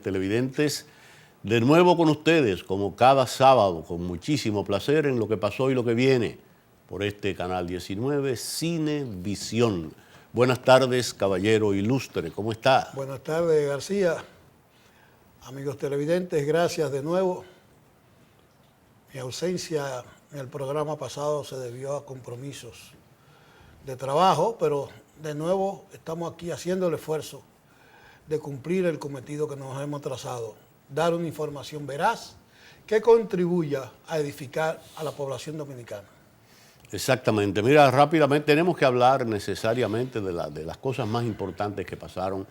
televidentes, de nuevo con ustedes, como cada sábado, con muchísimo placer en lo que pasó y lo que viene por este canal 19, Cinevisión. Buenas tardes, caballero ilustre, ¿cómo está? Buenas tardes, García. Amigos televidentes, gracias de nuevo. Mi ausencia en el programa pasado se debió a compromisos de trabajo, pero de nuevo estamos aquí haciendo el esfuerzo de cumplir el cometido que nos hemos trazado, dar una información veraz que contribuya a edificar a la población dominicana. Exactamente. Mira, rápidamente tenemos que hablar necesariamente de las cosas más importantes que pasaron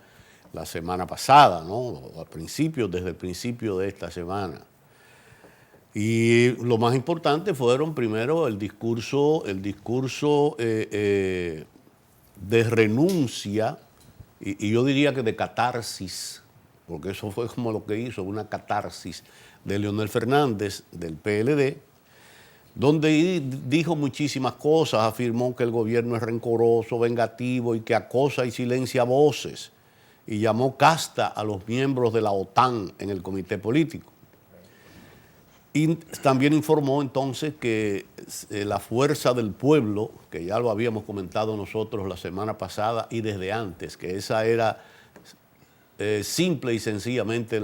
la semana pasada, ¿no? Desde el principio de esta semana. Y lo más importante fueron primero el discurso de renuncia y yo diría que de catarsis, porque eso fue como lo que hizo, una catarsis de Leonel Fernández del PLD, donde dijo muchísimas cosas, afirmó que el gobierno es rencoroso, vengativo y que acosa y silencia voces, y llamó casta a los miembros de la OTAN en el comité político. Y también informó entonces que la fuerza del pueblo, que ya lo habíamos comentado nosotros la semana pasada y desde antes, que esa era simple y sencillamente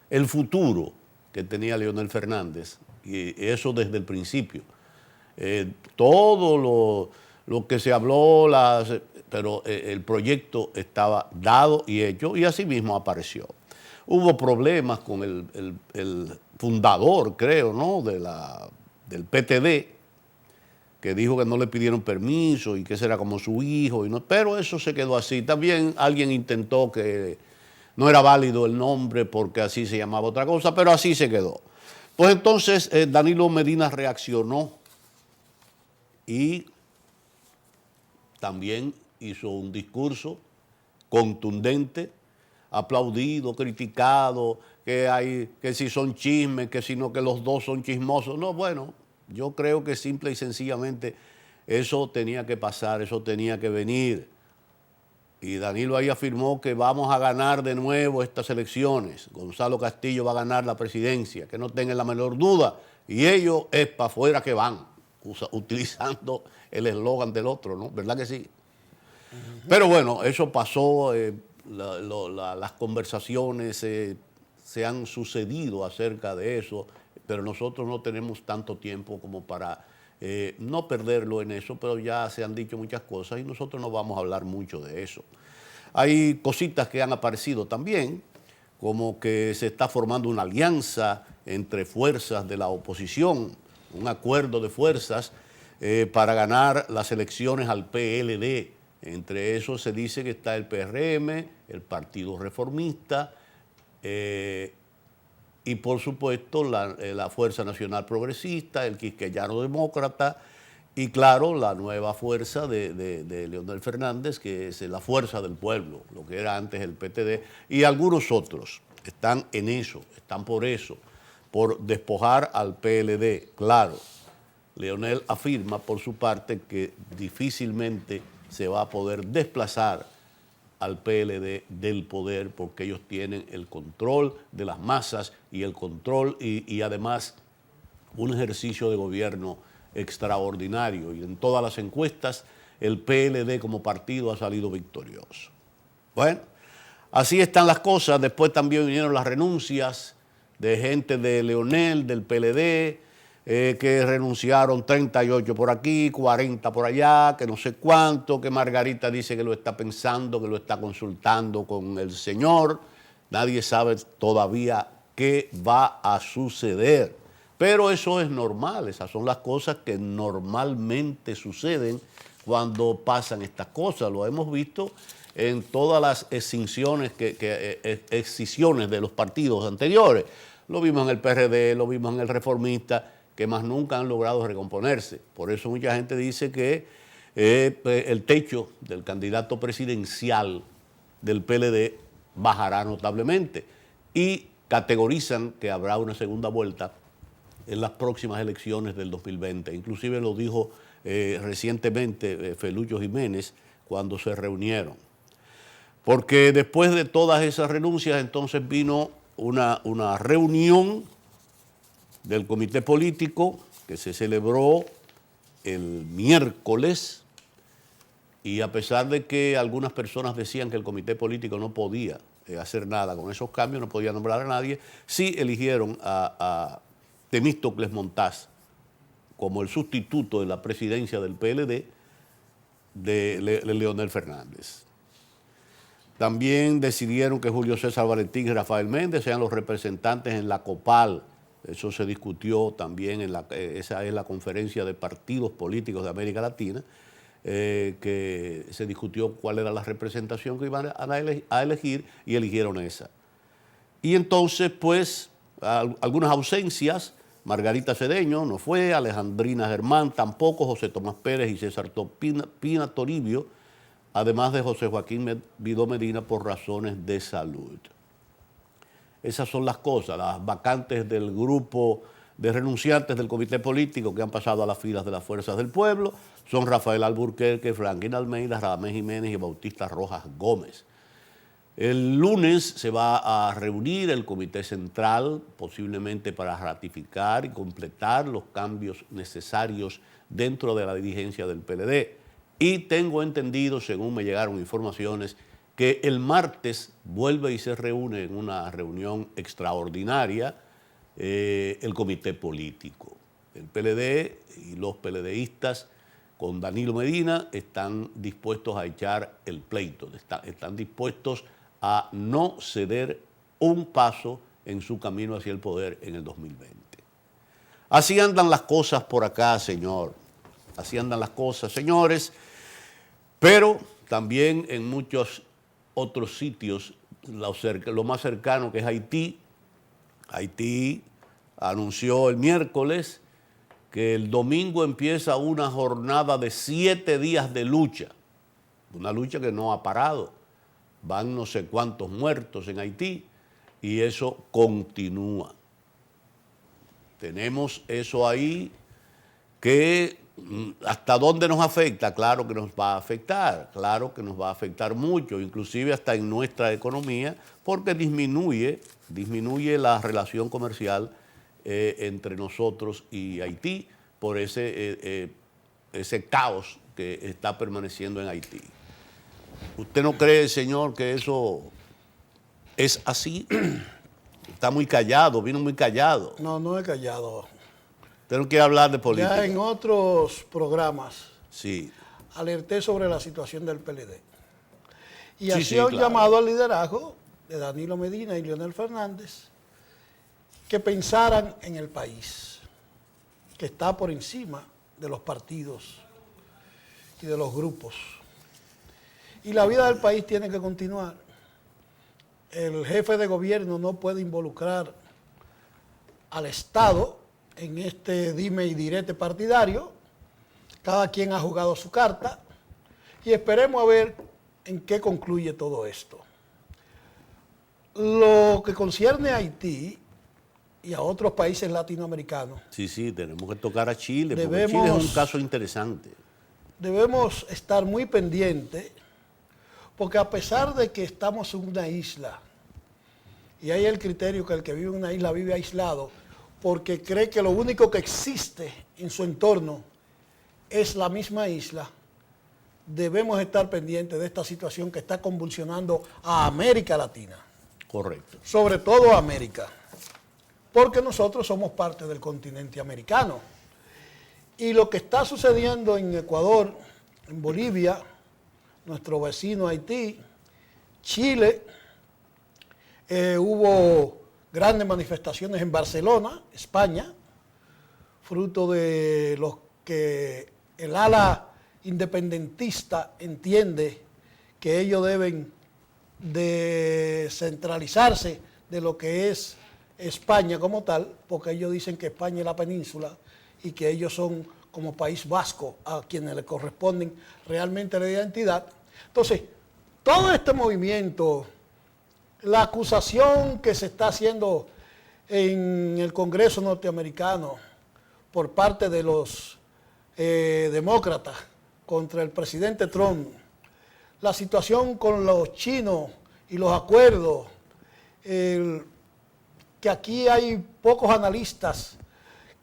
el futuro que tenía Leonel Fernández, y eso desde el principio. Todo lo que se habló, pero el proyecto estaba dado y hecho, y así mismo apareció. Hubo problemas con el fundador, creo, ¿no?, del PTD, que dijo que no le pidieron permiso y que ese era como su hijo, pero eso se quedó así. También alguien intentó que no era válido el nombre porque así se llamaba otra cosa, pero así se quedó. Pues entonces Danilo Medina reaccionó y también hizo un discurso contundente, aplaudido, criticado, que si son chismes, que si no, que los dos son chismosos. No, bueno, yo creo que simple y sencillamente eso tenía que pasar, eso tenía que venir. Y Danilo ahí afirmó que vamos a ganar de nuevo estas elecciones. Gonzalo Castillo va a ganar la presidencia, que no tengan la menor duda. Y ellos es para afuera que van, utilizando el eslogan del otro, ¿no? ¿Verdad que sí? Pero bueno, eso pasó, las conversaciones se han sucedido acerca de eso, pero nosotros no tenemos tanto tiempo como para no perderlo en eso, pero ya se han dicho muchas cosas y nosotros no vamos a hablar mucho de eso. Hay cositas que han aparecido también, como que se está formando una alianza entre fuerzas de la oposición, un acuerdo de fuerzas para ganar las elecciones al PLD. Entre esos se dice que está el PRM, el Partido Reformista y por supuesto la Fuerza Nacional Progresista, el Quisqueyano Demócrata y claro, la nueva fuerza de Leonel Fernández, que es la Fuerza del Pueblo, lo que era antes el PTD, y algunos otros están en eso, están por eso, por despojar al PLD. Claro, Leonel afirma por su parte que difícilmente se va a poder desplazar al PLD del poder porque ellos tienen el control de las masas y el control y además un ejercicio de gobierno extraordinario. Y en todas las encuestas el PLD como partido ha salido victorioso. Bueno, así están las cosas. Después también vinieron las renuncias de gente de Leonel, del PLD, que renunciaron 38 por aquí, 40 por allá, que no sé cuánto, que Margarita dice que lo está pensando, que lo está consultando con el señor. Nadie sabe todavía qué va a suceder. Pero eso es normal, esas son las cosas que normalmente suceden cuando pasan estas cosas. Lo hemos visto en todas las excisiones de los partidos anteriores. Lo vimos en el PRD, lo vimos en el Reformista, que más nunca han logrado recomponerse. Por eso mucha gente dice que el techo del candidato presidencial del PLD bajará notablemente y categorizan que habrá una segunda vuelta en las próximas elecciones del 2020. Inclusive lo dijo recientemente Felucho Jiménez cuando se reunieron. Porque después de todas esas renuncias, entonces vino una reunión del comité político que se celebró el miércoles, y a pesar de que algunas personas decían que el comité político no podía hacer nada con esos cambios, no podía nombrar a nadie, sí eligieron a Temístocles Montaz como el sustituto de la presidencia del PLD de Leonel Fernández. También decidieron que Julio César Valentín y Rafael Méndez sean los representantes en la COPAL. Eso se discutió también, esa es la Conferencia de Partidos Políticos de América Latina, que se discutió cuál era la representación que iban a elegir, y eligieron esa. Y entonces, pues, algunas ausencias: Margarita Cedeño no fue, Alejandrina Germán tampoco, José Tomás Pérez y César Pina Toribio, además de José Joaquín Vidó Medina por razones de salud. Esas son las cosas, las vacantes del grupo de renunciantes del comité político que han pasado a las filas de las Fuerzas del Pueblo son Rafael Alburquerque, Franklin Almeida, Radamés Jiménez y Bautista Rojas Gómez. El lunes se va a reunir el comité central, posiblemente para ratificar y completar los cambios necesarios dentro de la dirigencia del PLD. Y tengo entendido, según me llegaron informaciones, que el martes vuelve y se reúne en una reunión extraordinaria el comité político. El PLD y los PLDistas con Danilo Medina están dispuestos a echar el pleito, están dispuestos a no ceder un paso en su camino hacia el poder en el 2020. Así andan las cosas por acá, señor. Así andan las cosas, señores. Pero también en muchos otros sitios, lo más cercano, que es Haití. Haití anunció el miércoles que el domingo empieza una jornada de 7 días de lucha, una lucha que no ha parado. Van no sé cuántos muertos en Haití y eso continúa. Tenemos eso ahí que ¿hasta dónde nos afecta? Claro que nos va a afectar, claro que nos va a afectar mucho, inclusive hasta en nuestra economía, porque disminuye la relación comercial entre nosotros y Haití por ese caos que está permaneciendo en Haití. ¿Usted no cree, señor, que eso es así? Está muy callado, vino muy callado. No, no he callado. Usted no quiere hablar de política. Ya en otros programas sí. alerté sobre la situación del PLD. Y Sí, hacía un claro. llamado al liderazgo de Danilo Medina y Leonel Fernández que pensaran en el país, que está por encima de los partidos y de los grupos. Y la vida del país tiene que continuar. El jefe de gobierno no puede involucrar al Estado en este dime y direte partidario. Cada quien ha jugado su carta y esperemos a ver en qué concluye todo esto. Lo que concierne a Haití y a otros países latinoamericanos, Sí, tenemos que tocar a Chile, porque Debemos- Chile es un caso interesante. debemos estar muy pendientes porque a pesar de que estamos en una isla y hay el criterio que el que vive en una isla vive aislado porque cree que lo único que existe en su entorno es la misma isla, debemos estar pendientes de esta situación que está convulsionando a América Latina, Correcto. sobre todo a América, porque nosotros somos parte del continente americano. Y lo que está sucediendo en Ecuador, en Bolivia, nuestro vecino Haití, Chile, hubo grandes manifestaciones en Barcelona, España, fruto de los que el ala independentista entiende que ellos deben descentralizarse de lo que es España como tal, porque ellos dicen que España es la península y que ellos son como País Vasco a quienes le corresponden realmente la identidad. Entonces, todo este movimiento, la acusación que se está haciendo en el Congreso norteamericano por parte de los demócratas contra el presidente Trump la situación con los chinos y los acuerdos, que aquí hay pocos analistas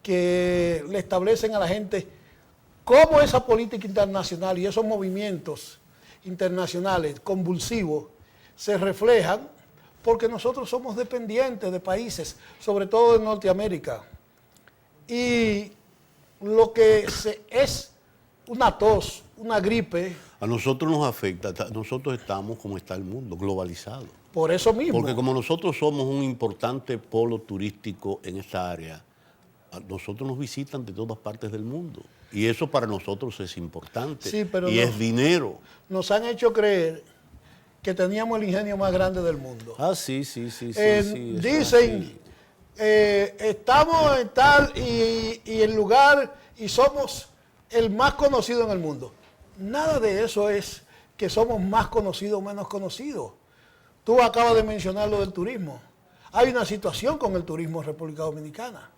que le establecen a la gente cómo esa política internacional y esos movimientos internacionales convulsivos se reflejan, porque nosotros somos dependientes de países, sobre todo de Norteamérica. Y lo que es una tos, una gripe. A nosotros nos afecta, nosotros estamos como está el mundo, globalizado. Por eso mismo. Porque como nosotros somos un importante polo turístico en esta área, a nosotros nos visitan de todas partes del mundo. Y eso para nosotros es importante. Sí, pero y es dinero. Nos han hecho creer que teníamos el ingenio más grande del mundo. Ah, sí. Dicen, estamos en tal y el lugar y somos el más conocido en el mundo. Nada de eso es que somos más conocidos o menos conocidos. Tú acabas de mencionar lo del turismo. Hay una situación con el turismo en República Dominicana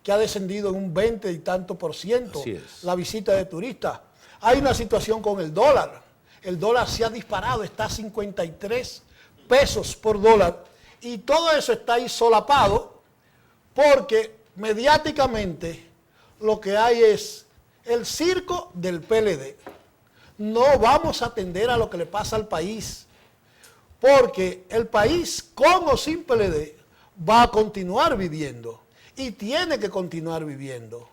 que ha descendido en un 20 y tanto % la visita de turistas. Hay una situación con el dólar. El dólar se ha disparado, está a 53 pesos por dólar. Y todo eso está ahí solapado porque mediáticamente lo que hay es el circo del PLD. No vamos a atender a lo que le pasa al país, porque el país, con o sin PLD, va a continuar viviendo y tiene que continuar viviendo,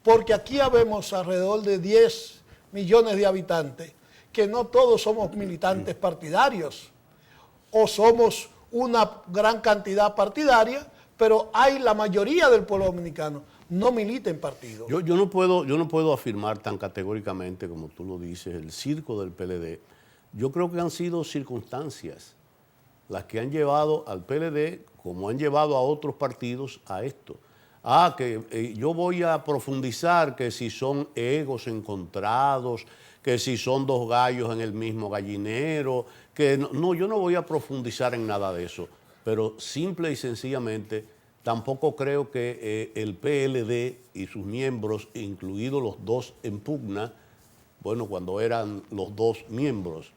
porque aquí habemos alrededor de 10 millones de habitantes, que no todos somos militantes partidarios, o somos una gran cantidad partidaria, pero hay la mayoría del pueblo dominicano no milita en partido. Yo no puedo afirmar tan categóricamente como tú lo dices, el circo del PLD. Yo creo que han sido circunstancias las que han llevado al PLD, como han llevado a otros partidos, a esto. Que yo voy a profundizar que si son egos encontrados, que si son dos gallos en el mismo gallinero, que no, yo no voy a profundizar en nada de eso, pero simple y sencillamente tampoco creo que el PLD y sus miembros, incluidos los dos en pugna, bueno, cuando eran los dos miembros,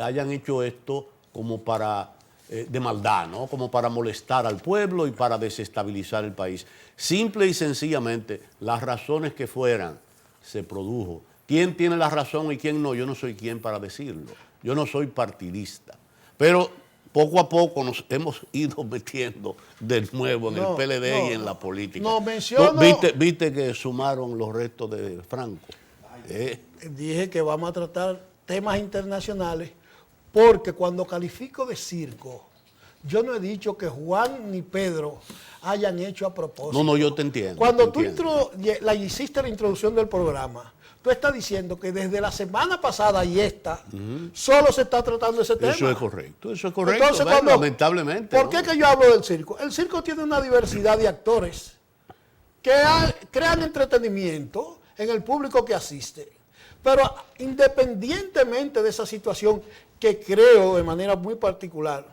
hayan hecho esto como para, de maldad, ¿no? Como para molestar al pueblo y para desestabilizar el país. Simple y sencillamente, las razones que fueran, se produjo. ¿Quién tiene la razón y quién no? Yo no soy quien para decirlo. Yo no soy partidista. Pero poco a poco nos hemos ido metiendo de nuevo en el PLD y en la política. No menciono... ¿Viste que sumaron los restos de Franco? Dije que vamos a tratar temas internacionales porque cuando califico de circo, yo no he dicho que Juan ni Pedro hayan hecho a propósito. No, yo te entiendo. Cuando tú hiciste la introducción del programa, tú estás diciendo que desde la semana pasada y esta, solo se está tratando ese tema. Eso es correcto. Entonces, lamentablemente. ¿Por qué que yo hablo del circo? El circo tiene una diversidad de actores que crean entretenimiento en el público que asiste. Pero independientemente de esa situación, que creo de manera muy particular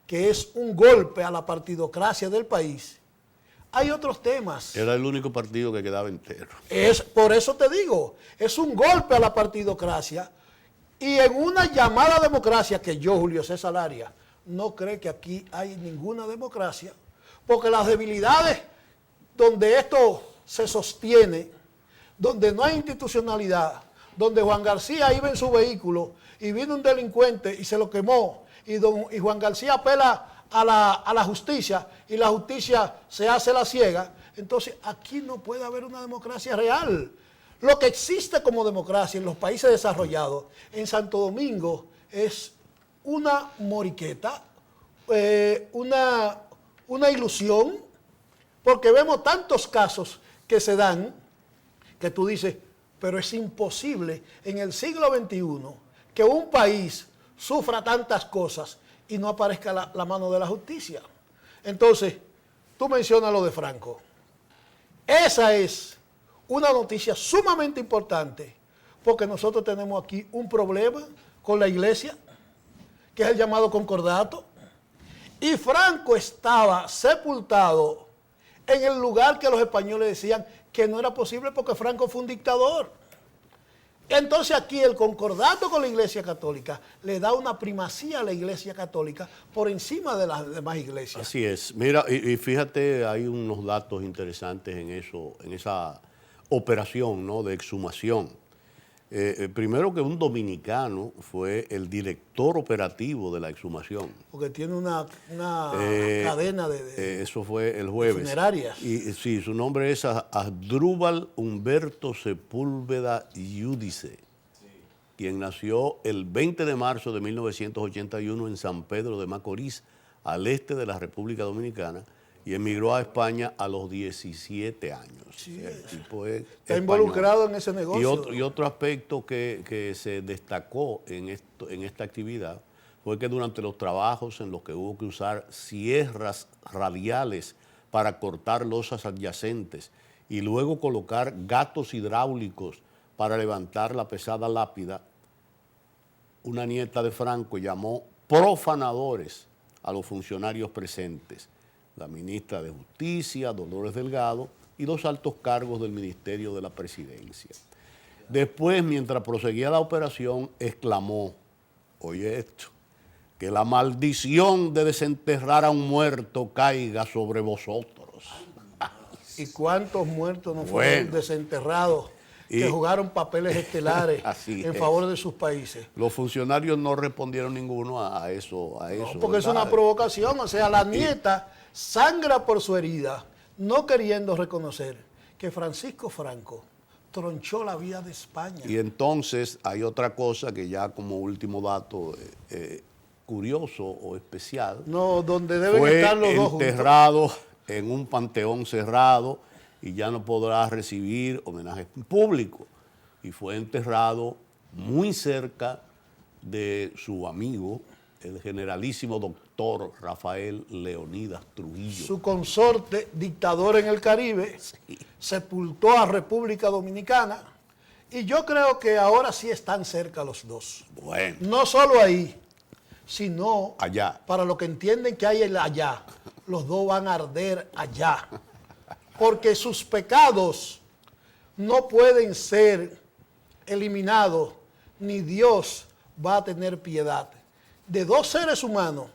que es un golpe a la partidocracia del país, hay otros temas. Era el único partido que quedaba entero. Por eso te digo, es un golpe a la partidocracia y en una llamada democracia que yo, Julio César Arias, no creo que aquí hay ninguna democracia, porque las debilidades donde esto se sostiene, donde no hay institucionalidad, donde Juan García iba en su vehículo y vino un delincuente y se lo quemó, y Juan García apela a la justicia y la justicia se hace la ciega, entonces aquí no puede haber una democracia real. Lo que existe como democracia en los países desarrollados, en Santo Domingo, es una moriqueta, una ilusión, porque vemos tantos casos que se dan que tú dices, pero es imposible en el siglo XXI que un país sufra tantas cosas y no aparezca la mano de la justicia. Entonces, tú mencionas lo de Franco. Esa es una noticia sumamente importante, porque nosotros tenemos aquí un problema con la iglesia, que es el llamado concordato, y Franco estaba sepultado en el lugar que los españoles decían que no era posible porque Franco fue un dictador. Entonces aquí el concordato con la Iglesia Católica le da una primacía a la Iglesia Católica por encima de las demás iglesias. Así es. Mira, y fíjate, hay unos datos interesantes en eso, en esa operación, ¿no?, de exhumación. Primero que un dominicano fue el director operativo de la exhumación. Porque tiene una cadena de eso fue el jueves. Funerarias. Y sí, su nombre es Asdrúbal Humberto Sepúlveda Giudice, quien nació el 20 de marzo de 1981 en San Pedro de Macorís, al este de la República Dominicana, y emigró a España a los 17 años. Sí, el tipo es está español. involucrado en ese negocio. Y otro aspecto que se destacó en esta actividad fue que durante los trabajos en los que hubo que usar sierras radiales para cortar losas adyacentes y luego colocar gatos hidráulicos para levantar la pesada lápida, una nieta de Franco llamó profanadores a los funcionarios presentes, la ministra de Justicia, Dolores Delgado, y los altos cargos del Ministerio de la Presidencia. Después, mientras proseguía la operación, exclamó, oye esto, que la maldición de desenterrar a un muerto caiga sobre vosotros. ¿Y cuántos muertos no fueron desenterrados que jugaron papeles estelares en favor de sus países? Los funcionarios no respondieron ninguno a eso. No, porque es una provocación. O sea, la nieta sangra por su herida, no queriendo reconocer que Francisco Franco tronchó la vida de España. Y entonces hay otra cosa que ya como último dato curioso o especial. No, donde deben estar los dos juntos. Fue enterrado en un panteón cerrado y ya no podrá recibir homenajes públicos. Y fue enterrado muy cerca de su amigo, el generalísimo doctor Rafael Leonidas Trujillo. Su consorte, dictador en el Caribe, sepultó a República Dominicana y yo creo que ahora sí están cerca los dos. Bueno. No solo ahí, sino allá. Para lo que entienden que hay el allá, los dos van a arder allá. Porque sus pecados no pueden ser eliminados, ni Dios va a tener piedad de dos seres humanos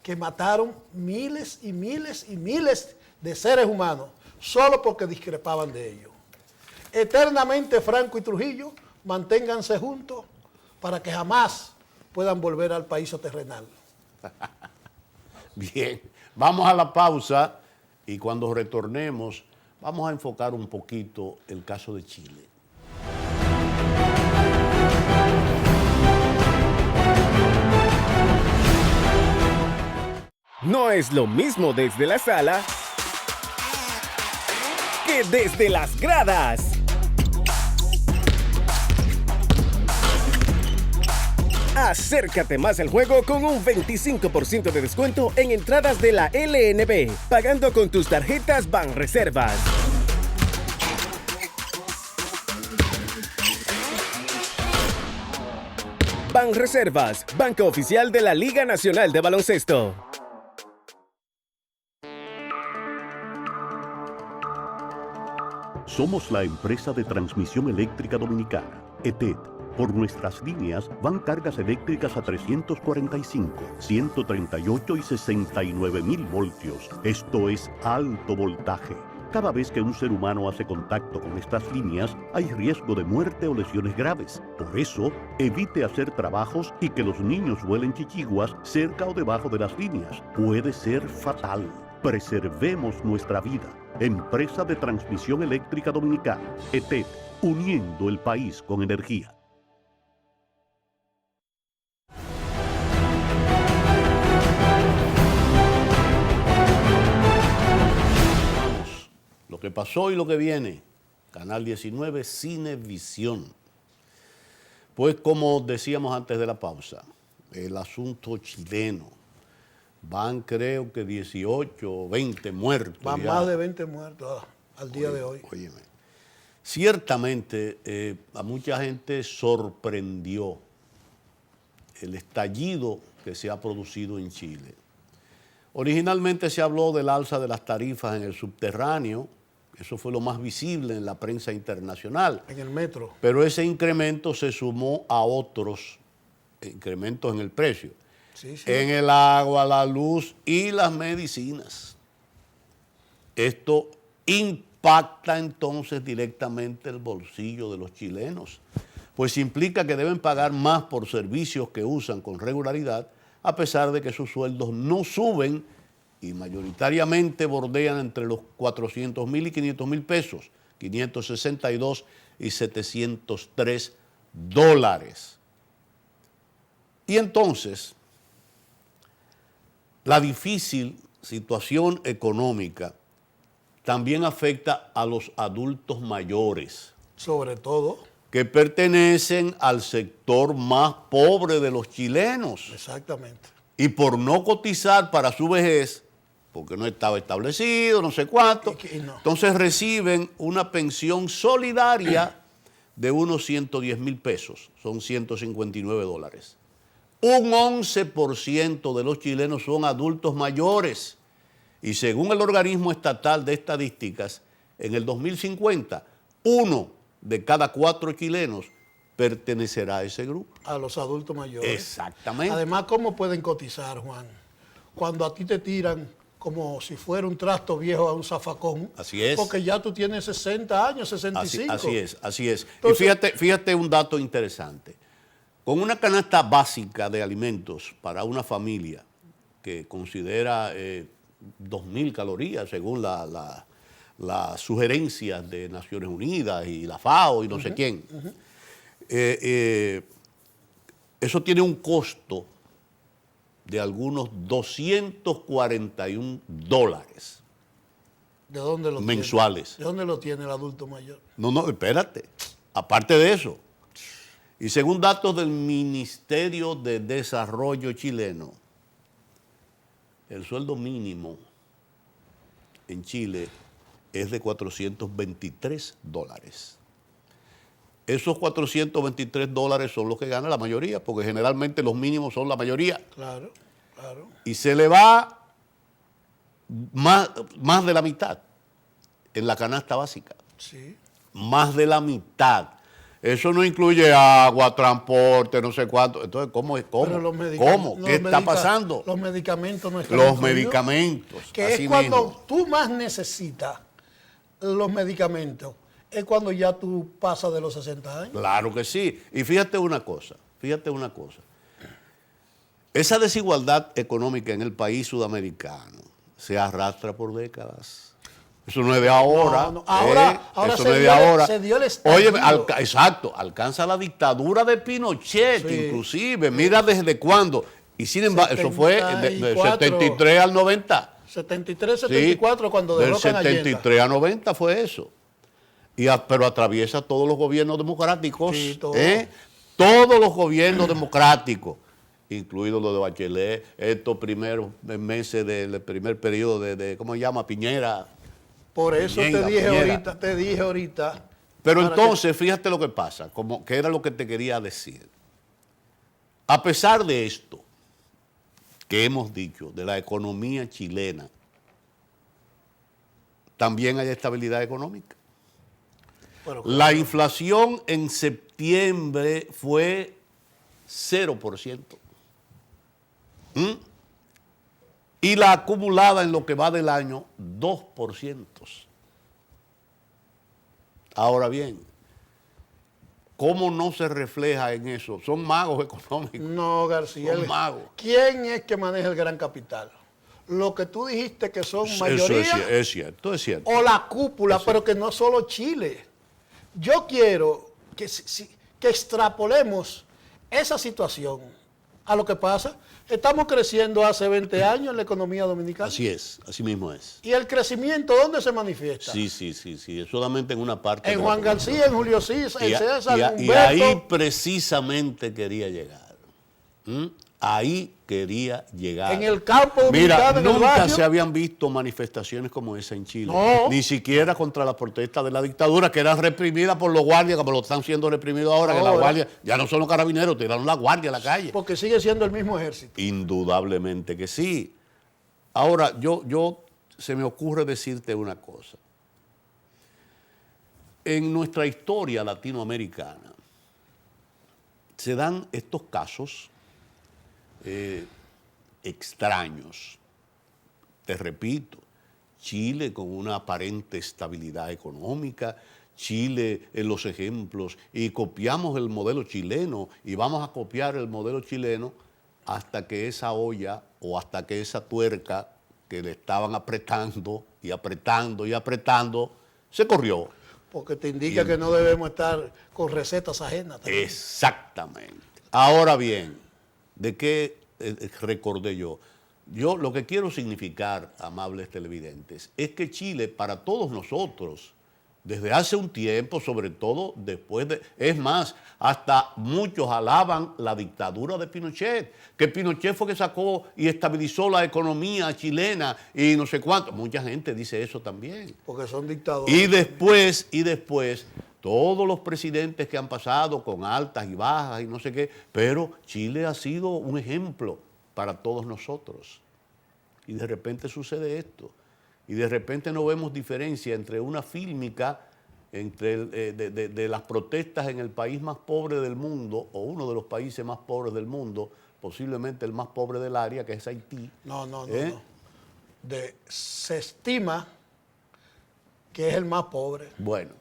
que mataron miles y miles y miles de seres humanos solo porque discrepaban de ellos. Eternamente Franco y Trujillo manténganse juntos para que jamás puedan volver al paraíso terrenal. Bien, vamos a la pausa y cuando retornemos vamos a enfocar un poquito el caso de Chile. No es lo mismo desde la sala que desde las gradas. Acércate más al juego con un 25% de descuento en entradas de la LNB, pagando con tus tarjetas Banreservas. Banreservas, banco oficial de la Liga Nacional de Baloncesto. Somos la empresa de transmisión eléctrica dominicana, ETED. Por nuestras líneas van cargas eléctricas a 345, 138 y 69.000 voltios. Esto es alto voltaje. Cada vez que un ser humano hace contacto con estas líneas, hay riesgo de muerte o lesiones graves. Por eso, evite hacer trabajos y que los niños vuelen chichiguas cerca o debajo de las líneas. Puede ser fatal. Preservemos nuestra vida. Empresa de Transmisión Eléctrica Dominicana, ETED, uniendo el país con energía. Lo que pasó y lo que viene. Canal 19, Cinevisión. Pues como decíamos antes de la pausa, el asunto chileno. Van creo que 18 o 20 muertos. Van ya. más de 20 muertos al día de hoy. Óyeme. Ciertamente a mucha gente sorprendió el estallido que se ha producido en Chile. Originalmente se habló del alza de las tarifas en el subterráneo Eso fue lo más visible en la prensa internacional. En el metro. Pero ese incremento se sumó a otros incrementos en el precio. Sí, sí. En el agua, la luz y las medicinas. Esto impacta entonces directamente el bolsillo de los chilenos, pues implica que deben pagar más por servicios que usan con regularidad, a pesar de que sus sueldos no suben y mayoritariamente bordean entre los 400.000 y 500.000 pesos, 562 y 703 dólares. Y entonces, la difícil situación económica también afecta a los adultos mayores, Sobre todo. que pertenecen al sector más pobre de los chilenos. Exactamente. Y por no cotizar para su vejez, porque no estaba establecido, no sé cuánto, Y no. entonces reciben una pensión solidaria de unos 110.000 pesos, son 159 dólares. Un 11% de los chilenos son adultos mayores. Y según el organismo estatal de estadísticas, en el 2050, 1 de cada 4 chilenos pertenecerá a ese grupo. A los adultos mayores. Exactamente. Además, ¿cómo pueden cotizar, Juan? Cuando a ti te tiran como si fuera un trasto viejo a un zafacón. Así es. Porque ya tú tienes 60 años, 65. Así es, así es. Entonces, y fíjate un dato interesante. Con una canasta básica de alimentos para una familia que considera 2.000 calorías según las sugerencias de Naciones Unidas y la FAO y no sé quién, eso tiene un costo de algunos 241 dólares ¿de dónde lo mensuales. tiene? ¿De dónde lo tiene el adulto mayor? No, espérate. Aparte de eso, y según datos del Ministerio de Desarrollo chileno, el sueldo mínimo en Chile es de 423 dólares. Esos 423 dólares son los que gana la mayoría, porque generalmente los mínimos son la mayoría. Claro, claro. Y se le va más de la mitad en la canasta básica. Sí. Más de la mitad. Eso no incluye agua, transporte, no sé cuánto. Entonces, ¿cómo es? Pero los medicamentos- ¿Cómo? ¿Qué está pasando? Los medicamentos no están Los incluidos. medicamentos. Que así es cuando mismo. tú más necesitas los medicamentos. Es cuando ya tú pasas de los 60 años. Claro que sí. Y fíjate una cosa. Esa desigualdad económica en el país sudamericano se arrastra por décadas. Eso no es de ahora. No. Ahora eso se no es de dio- ahora. se dio el Oye, estallido. exacto, alcanza la dictadura de Pinochet, Sí. inclusive. Mira desde cuándo. Y sin embargo, eso fue de 74. 73 al 90. 73, Sí, 74 cuando del derrocan a Allende. 73 a 90 fue eso. Pero atraviesa todos los gobiernos democráticos. Sí, todo. Todos los gobiernos democráticos, incluidos los de Bachelet, estos primeros meses del primer periodo de ¿cómo se llama? Piñera. Por eso Piñera. te dije ahorita. Pero para entonces, fíjate lo que pasa, como que era lo que te quería decir. A pesar de esto que hemos dicho, de la economía chilena, también hay estabilidad económica. Bueno, La inflación en septiembre fue 0%. Y la acumulada en lo que va del año, 2%. Ahora bien, ¿cómo no se refleja en eso? Son magos económicos. no, García. Son magos. ¿Quién es que maneja el gran capital? Lo que tú dijiste que son mayoría Es cierto. o la cúpula, pero que no solo Chile. Yo quiero que extrapolemos esa situación a lo que pasa. Estamos creciendo hace 20 años en la economía dominicana. Así es, así mismo es. ¿Y el crecimiento dónde se manifiesta? Sí, es solamente en una parte. En de la Juan población. García, en Julio César, en César, en y Humberto. ahí precisamente quería llegar. Ahí quería llegar. En el campo Mira, dominicano, en el nunca barrio. se habían visto manifestaciones como esa en Chile. No. Ni siquiera contra la protesta de la dictadura, que eran reprimidas por los guardias, como lo están siendo reprimidos ahora, que la Ahora. guardia, ya no son los carabineros, tiraron la guardia a la calle. Porque sigue siendo el mismo ejército. Indudablemente que sí. Ahora, se me ocurre decirte una cosa. En nuestra historia latinoamericana se dan estos casos extraños. Te repito, Chile con una aparente estabilidad económica, Chile en los ejemplos, y copiamos el modelo chileno y vamos a copiar el modelo chileno hasta que esa olla o hasta que esa tuerca que le estaban apretando y apretando y apretando se corrió. Porque te indica que no debemos estar con recetas ajenas también. Exactamente. Ahora bien, ¿de qué recordé yo? Yo lo que quiero significar, amables televidentes, es que Chile para todos nosotros, desde hace un tiempo, sobre todo después de... Es más, hasta muchos alaban la dictadura de Pinochet, que Pinochet fue que sacó y estabilizó la economía chilena y no sé cuánto. Mucha gente dice eso también. Porque son dictadores. Y después, todos los presidentes que han pasado con altas y bajas y no sé qué, pero Chile ha sido un ejemplo para todos nosotros. Y de repente sucede esto. Y de repente no vemos diferencia entre una fílmica, entre de las protestas en el país más pobre del mundo, o uno de los países más pobres del mundo, posiblemente el más pobre del área, que es Haití. No. Se estima que es el más pobre. Bueno,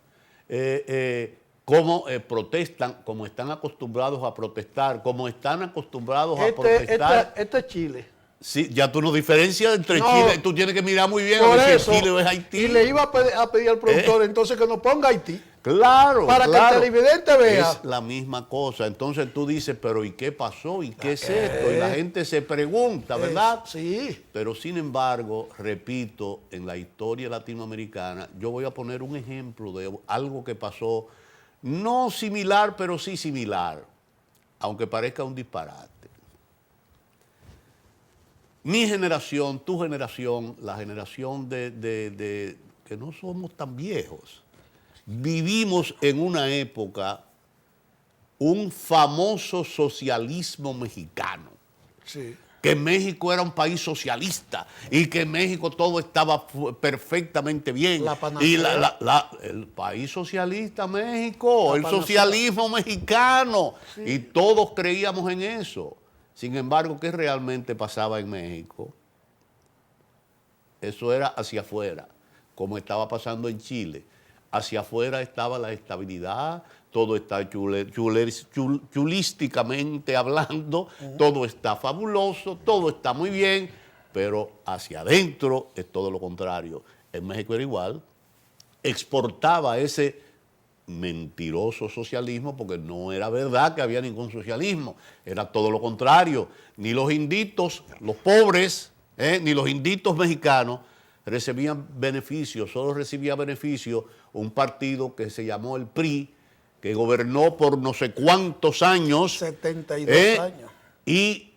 cómo protestan, como están acostumbrados a protestar, como están acostumbrados a protestar. Este es Chile. Sí, ya tú no diferencias entre No, Chile, tú tienes que mirar muy bien a por ver eso, si Chile o es Haití. Y le iba a pedir al productor entonces que nos ponga Haití. Claro, para que el televidente vea. Es la misma cosa. Entonces tú dices, pero ¿y qué pasó? ¿Y qué es esto? Y la gente se pregunta, ¿verdad? Sí. Pero sin embargo, repito, en la historia latinoamericana, yo voy a poner un ejemplo de algo que pasó, no similar, pero sí similar, aunque parezca un disparate. Mi generación, tu generación, la generación de que no somos tan viejos, vivimos en una época un famoso socialismo mexicano. Sí. Que México era un país socialista y que en México todo estaba perfectamente bien. La panacea. Y el país socialista México, el socialismo mexicano, Sí. y todos creíamos en eso. Sin embargo, ¿qué realmente pasaba en México? Eso era hacia afuera, como estaba pasando en Chile. Hacia afuera estaba la estabilidad, todo está chulísticamente hablando, todo está fabuloso, todo está muy bien, pero hacia adentro es todo lo contrario. En México era igual, exportaba ese mentiroso socialismo, porque no era verdad que había ningún socialismo, era todo lo contrario. Ni los inditos, los pobres, ni los inditos mexicanos recibían beneficios, solo recibía beneficios un partido que se llamó el PRI, que gobernó por no sé cuántos años. 72 años. Y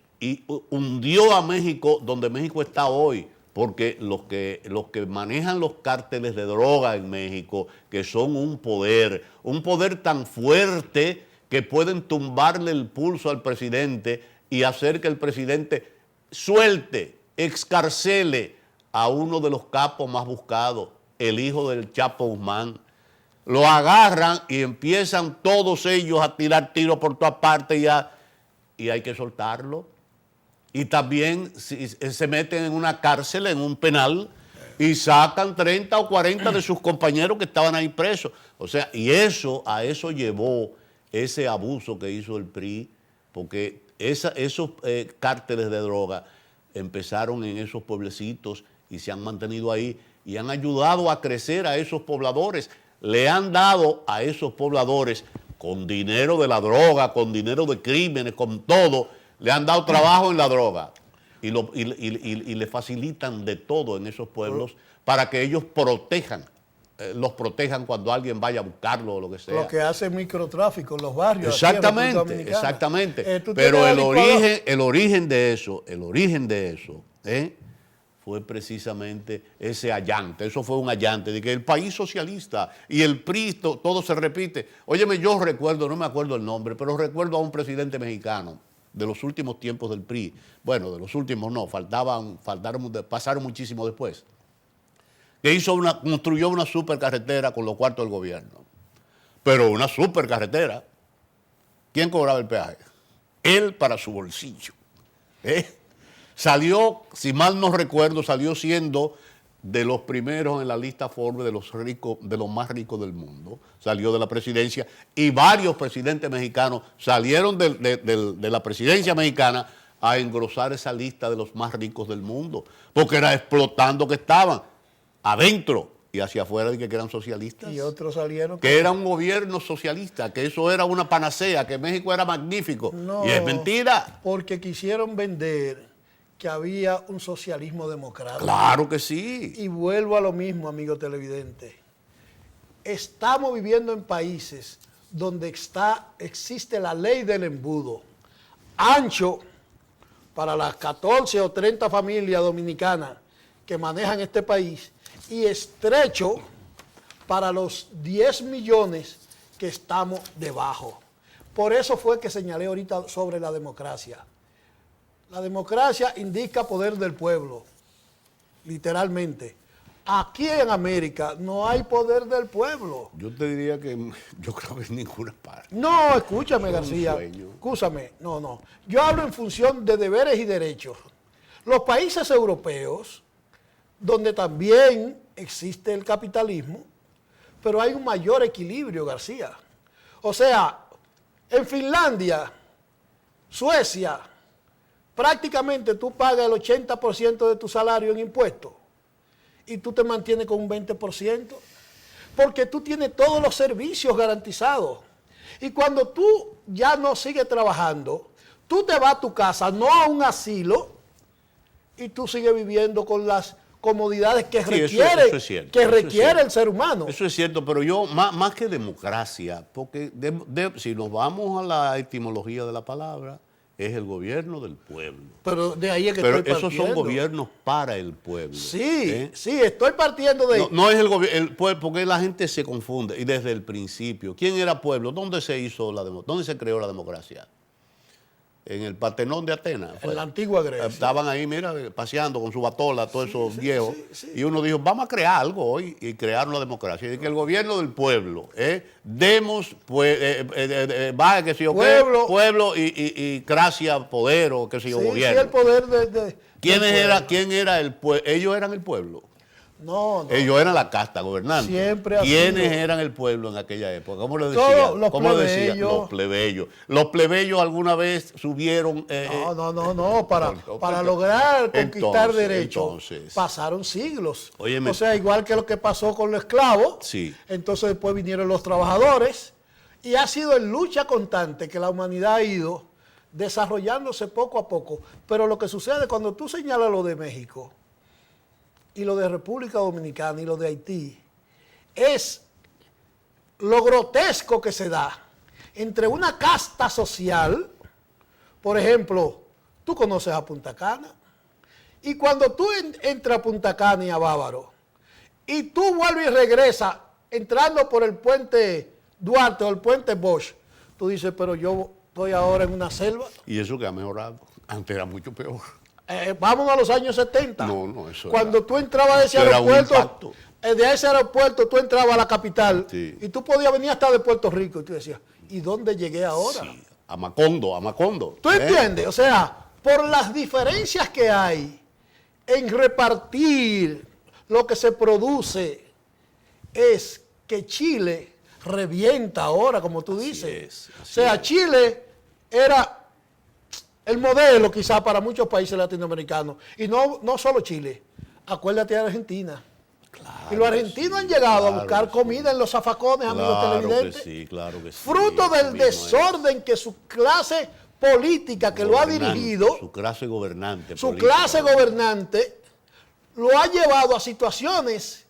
hundió a México donde México está hoy, porque los que manejan los cárteles de droga en México, que son un poder tan fuerte que pueden tumbarle el pulso al presidente y hacer que el presidente suelte, excarcele a uno de los capos más buscados, el hijo del Chapo Guzmán. Lo agarran y empiezan todos ellos a tirar tiros por todas partes y hay que soltarlo. Y también se meten en una cárcel, en un penal, y sacan 30 o 40 de sus compañeros que estaban ahí presos. O sea, y a eso llevó ese abuso que hizo el PRI, porque esos cárteles de droga empezaron en esos pueblecitos y se han mantenido ahí y han ayudado a crecer a esos pobladores. Le han dado a esos pobladores, con dinero de la droga, con dinero de crímenes, con todo, le han dado trabajo en la droga y le facilitan de todo en esos pueblos para que ellos los protejan cuando alguien vaya a buscarlo o lo que sea. Lo que hace microtráfico en los barrios. Exactamente. Pero el origen de eso fue precisamente ese allante. Eso fue un allante de que el país socialista y el PRI, todo se repite. Óyeme, yo recuerdo, no me acuerdo el nombre, pero recuerdo a un presidente mexicano de los últimos tiempos del PRI. Bueno, de los últimos no, pasaron muchísimo después. Que construyó una supercarretera con los cuartos del gobierno. pero una super carretera. ¿Quién cobraba el peaje? Él para su bolsillo. Salió, si mal no recuerdo, salió siendo de los primeros en la lista Forbes de los ricos, de los más ricos del mundo. Salió de la presidencia y varios presidentes mexicanos salieron de la presidencia mexicana a engrosar esa lista de los más ricos del mundo, porque era explotando que estaban adentro y hacia afuera de que eran socialistas. Y otros salieron. Que era un gobierno socialista, que eso era una panacea, que México era magnífico. No, y es mentira. Porque quisieron vender que había un socialismo democrático. Claro que sí. Y vuelvo a lo mismo, amigo televidente. Estamos viviendo en países donde existe la ley del embudo. Ancho para las 14 o 30 familias dominicanas que manejan este país y estrecho para los 10 millones que estamos debajo. Por eso fue que señalé ahorita sobre la democracia. La democracia indica poder del pueblo, literalmente. Aquí en América no hay poder del pueblo. Yo te diría que yo creo que en ninguna parte. No, escúchame, Es un García. sueño. Escúchame, no. Yo hablo en función de deberes y derechos. Los países europeos, donde también existe el capitalismo, pero hay un mayor equilibrio, García. O sea, en Finlandia, Suecia, prácticamente tú pagas el 80% de tu salario en impuestos y tú te mantienes con un 20%, porque tú tienes todos los servicios garantizados. Y cuando tú ya no sigues trabajando, tú te vas a tu casa, no a un asilo, y tú sigues viviendo con las comodidades que Sí, requiere, eso es cierto, que eso es requiere cierto. el ser humano. Eso es cierto, pero yo, más que democracia, porque si nos vamos a la etimología de la palabra, es el gobierno del pueblo. Pero de ahí es que Pero estoy esos partiendo. son gobiernos para el pueblo. Sí, sí, estoy partiendo de... No es el pueblo, porque la gente se confunde. Y desde el principio, ¿quién era pueblo? ¿Dónde se hizo dónde se creó la democracia? En el Partenón de Atenas. En la antigua Grecia. Estaban ahí, mira, paseando con su batola, todos esos viejos. Y uno dijo, vamos a crear algo hoy. Y crearon la democracia. Y que el gobierno del pueblo, demos, vaya, que sé yo, pueblo y gracia, poder, o qué sé yo, gobierno. Sí, el poder de ¿Quién era el pueblo? Ellos eran el pueblo. No. Ellos eran la casta gobernante. Siempre ha ¿Quiénes sido. eran el pueblo en aquella época? ¿Cómo lo Todos decían? los ¿Cómo lo decían? plebeyos. Los plebeyos. Los plebeyos alguna vez subieron... No, para lograr conquistar derechos entonces. pasaron siglos. Óyeme. O sea, igual que lo que pasó con los esclavos, Sí. entonces después vinieron los trabajadores y ha sido en lucha constante que la humanidad ha ido desarrollándose poco a poco. Pero lo que sucede cuando tú señalas lo de México y lo de República Dominicana y lo de Haití, es lo grotesco que se da entre una casta social. Por ejemplo, tú conoces a Punta Cana, y cuando tú entras a Punta Cana y a Bávaro, y tú vuelves y regresas entrando por el puente Duarte o el puente Bosch, tú dices, pero yo estoy ahora en una selva. Y eso que ha mejorado. Antes era mucho peor. Vamos a los años 70. No, eso cuando era- tú entrabas de ese eso era un aeropuerto, impacto. de ese aeropuerto tú entrabas a la capital, Sí. y tú podías venir hasta de Puerto Rico, y tú decías, ¿y dónde llegué ahora? Sí, a Macondo. ¿Tú entiendes? O sea, por las diferencias que hay en repartir lo que se produce, es que Chile revienta ahora, como tú dices. es, así O sea, es. Chile era el modelo quizá para muchos países latinoamericanos. Y no solo Chile, acuérdate de Argentina. Y los argentinos han llegado a buscar comida en los zafacones, amigos televidentes. Claro que sí. Fruto eso del mismo es. desorden que su clase política que lo ha Gobernante, dirigido, Su clase gobernante. su política. clase gobernante, lo ha llevado a situaciones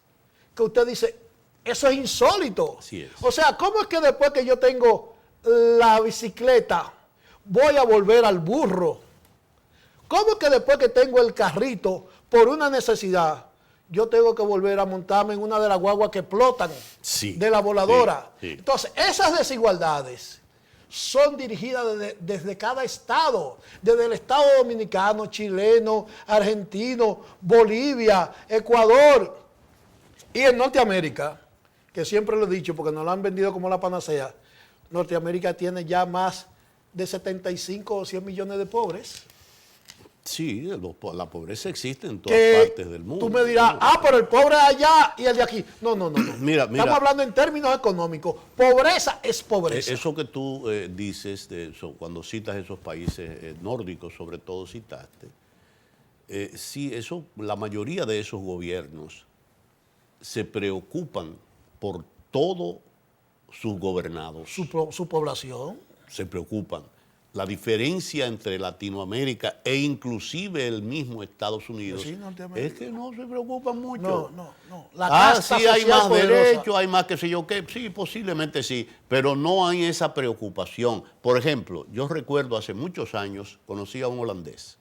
que usted dice, eso es insólito. Así es. O sea, ¿cómo es que después que yo tengo la bicicleta, voy a volver al burro? ¿Cómo es que después que tengo el carrito, por una necesidad, yo tengo que volver a montarme en una de las guaguas que explotan, Sí, de la voladora? sí, sí. Entonces, esas desigualdades son dirigidas desde cada estado, desde el estado dominicano, chileno, argentino, Bolivia, Ecuador. Y en Norteamérica, que siempre lo he dicho porque nos lo han vendido como la panacea, Norteamérica tiene ya más de 75 o 100 millones de pobres. Sí, la pobreza existe en todas partes del mundo. Tú me dirás, pero el pobre de allá y el de aquí. No. Mira. Estamos hablando en términos económicos. Pobreza es pobreza. Eso que tú dices, cuando citas esos países nórdicos, sobre todo citaste, sí, la mayoría de esos gobiernos se preocupan por todos sus gobernados. Su población. Se preocupan. La diferencia entre Latinoamérica e inclusive el mismo Estados Unidos Sí, es que no se preocupan mucho. No. La casta sí, hay social más poderosa. derechos, hay más que sé yo qué. Sí, posiblemente sí, pero no hay esa preocupación. Por ejemplo, yo recuerdo hace muchos años, conocí a un holandés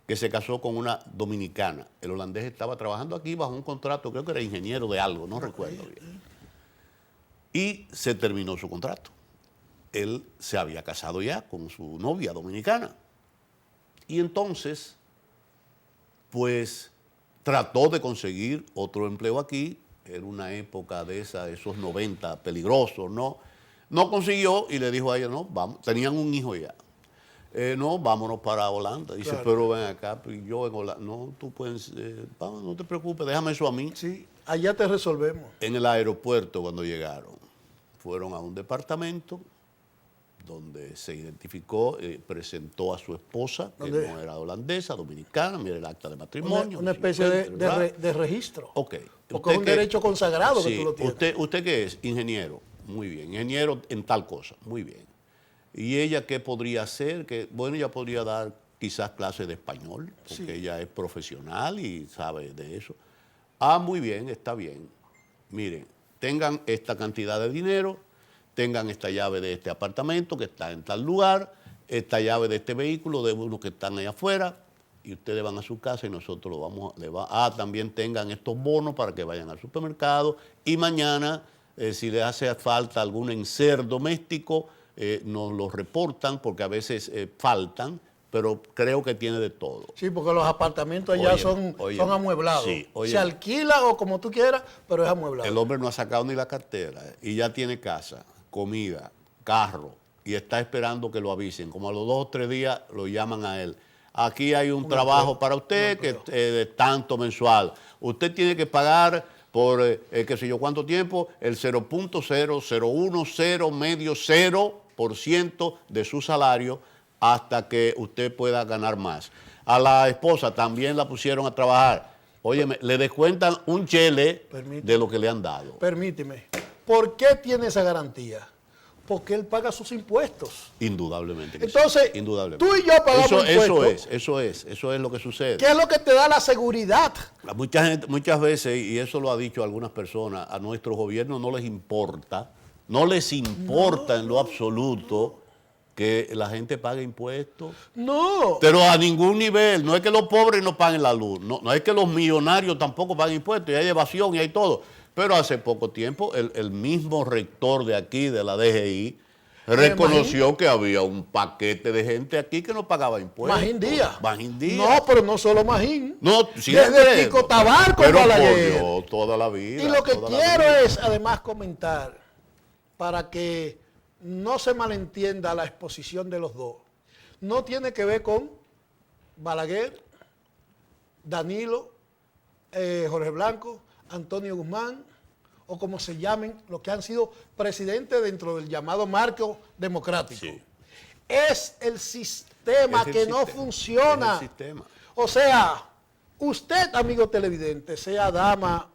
que se casó con una dominicana. El holandés estaba trabajando aquí bajo un contrato, creo que era ingeniero de algo, no recuerdo bien. Y se terminó su contrato. Él se había casado ya con su novia dominicana. Y entonces, pues, trató de conseguir otro empleo aquí. Era una época de esos 90 peligrosos, ¿no? No consiguió y le dijo a ella, no, vamos. Tenían un hijo ya. No, vámonos para Holanda. Dice, Claro. pero ven acá, yo en Holanda. No, tú puedes, vamos, no te preocupes, déjame eso a mí. Sí, allá te resolvemos. En el aeropuerto, cuando llegaron, fueron a un departamento donde se identificó, presentó a su esposa, que no era holandesa, dominicana, mira el acta de matrimonio. Una especie de registro. Ok. Porque es un derecho consagrado que tú lo tienes. ¿Usted qué es? Ingeniero. Muy bien. Ingeniero en tal cosa. Muy bien. ¿Y ella qué podría hacer? Bueno, ella podría dar quizás clases de español, porque ella es profesional y sabe de eso. Muy bien, está bien. Miren, tengan esta cantidad de dinero, tengan esta llave de este apartamento que está en tal lugar, esta llave de este vehículo, de unos que están allá afuera, y ustedes van a su casa y nosotros también tengan estos bonos para que vayan al supermercado, y mañana, si les hace falta algún enser doméstico, nos lo reportan, porque a veces faltan, pero creo que tiene de todo. Sí, porque los apartamentos allá son amueblados. Sí, se alquila o como tú quieras, pero es amueblado. El hombre no ha sacado ni la cartera y ya tiene casa, comida, carro, y está esperando que lo avisen. Como a los 2 o 3 días lo llaman a él. Aquí hay un trabajo para usted que es de tanto mensual. Usted tiene que pagar por qué sé yo cuánto tiempo, el 0.0010% de su salario hasta que usted pueda ganar más. A la esposa también la pusieron a trabajar. Óyeme, le descuentan un chele de lo que le han dado. Permíteme. ¿Por qué tiene esa garantía? Porque él paga sus impuestos. Indudablemente. Que Entonces, sí, indudablemente. tú y yo pagamos impuestos. Eso es lo que sucede. ¿Qué es lo que te da la seguridad? Muchas veces, y eso lo ha dicho algunas personas, a nuestros gobiernos no les importa en lo absoluto que la gente pague impuestos. No. Pero a ningún nivel. No es que los pobres no paguen la luz, no es que los millonarios tampoco paguen impuestos, y hay evasión y hay todo. Pero hace poco tiempo el mismo rector de aquí, de la DGI, reconoció que había un paquete de gente aquí que no pagaba impuestos. Magín Díaz. Magín Díaz. No, pero no solo Magín. No, desde Tico Tabar con Balaguer. Pero toda la vida. Y lo que quiero es además comentar, para que no se malentienda la exposición de los dos, no tiene que ver con Balaguer, Danilo, Jorge Blanco, Antonio Guzmán, o como se llamen, los que han sido presidentes dentro del llamado marco democrático. Sí. Es el sistema que no funciona. Es el sistema. O sea, usted, amigo televidente, sea dama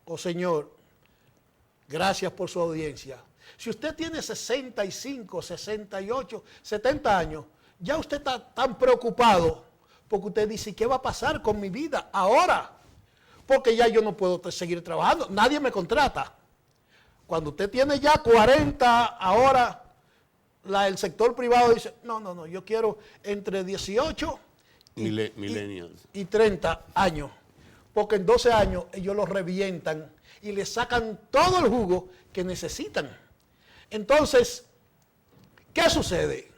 o señor, gracias por su audiencia. Si usted tiene 65, 68, 70 años, ya usted está tan preocupado porque usted dice, ¿qué va a pasar con mi vida ahora? Porque ya yo no puedo seguir trabajando, nadie me contrata. Cuando usted tiene ya 40, ahora el sector privado dice, no, yo quiero entre 18 y 30 años, porque en 12 años ellos los revientan y le sacan todo el jugo que necesitan. Entonces, ¿qué sucede?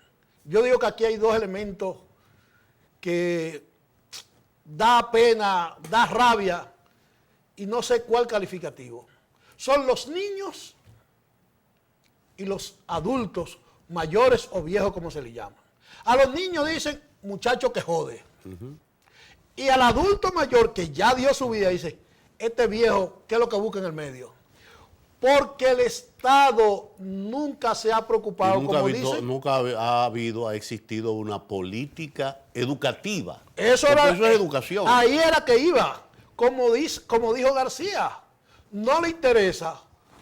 Yo digo que aquí hay 2 elementos que da pena, da rabia, y no sé cuál calificativo. son los niños y los adultos mayores o viejos, como se les llama. A los niños dicen muchacho que jode. Y al adulto mayor que ya dio su vida dice, este viejo, ¿qué es lo que busca en el medio? Porque el Estado nunca se ha preocupado, nunca ha existido una política educativa. Eso es educación. Ahí era que iba. Como dijo García, no le interesa,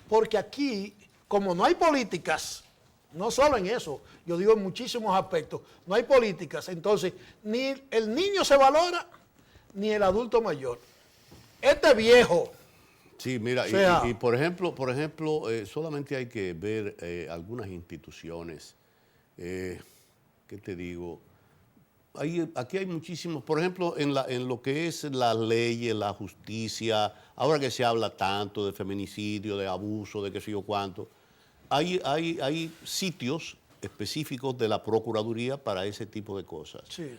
porque aquí, como no hay políticas, no solo en eso, yo digo en muchísimos aspectos, no hay políticas, entonces ni el niño se valora, ni el adulto mayor. Este viejo. Sí, mira, y por ejemplo, solamente hay que ver algunas instituciones, ¿qué te digo? Aquí hay muchísimos, por ejemplo, en lo que es las leyes, la justicia, ahora que se habla tanto de feminicidio, de abuso, de qué sé yo cuánto, hay sitios específicos de la Procuraduría para ese tipo de cosas. Sí.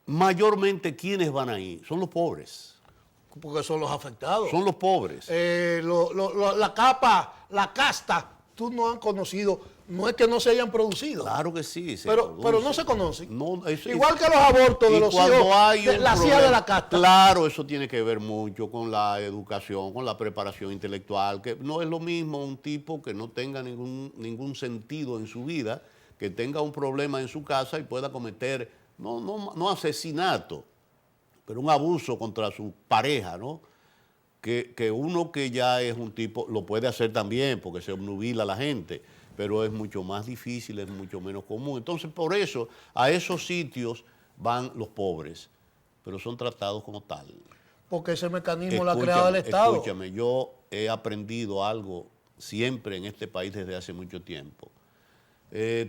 Mayormente, ¿quiénes van ahí? Son los pobres. Porque son los afectados. Son los pobres. La casta, tú no han conocido, no es que no se hayan producido. Claro que sí. Pero no se conocen. No, igual que los abortos de los hijos, la hija de la casta. Claro, eso tiene que ver mucho con la educación, con la preparación intelectual, que no es lo mismo un tipo que no tenga ningún sentido en su vida, que tenga un problema en su casa y pueda cometer, no asesinato, pero un abuso contra su pareja, ¿no? Que uno que ya es un tipo, lo puede hacer también porque se obnubila la gente, pero es mucho más difícil, es mucho menos común. Entonces, por eso, a esos sitios van los pobres, pero son tratados como tal. Porque ese mecanismo lo ha creado el Estado. Escúchame, yo he aprendido algo siempre en este país desde hace mucho tiempo.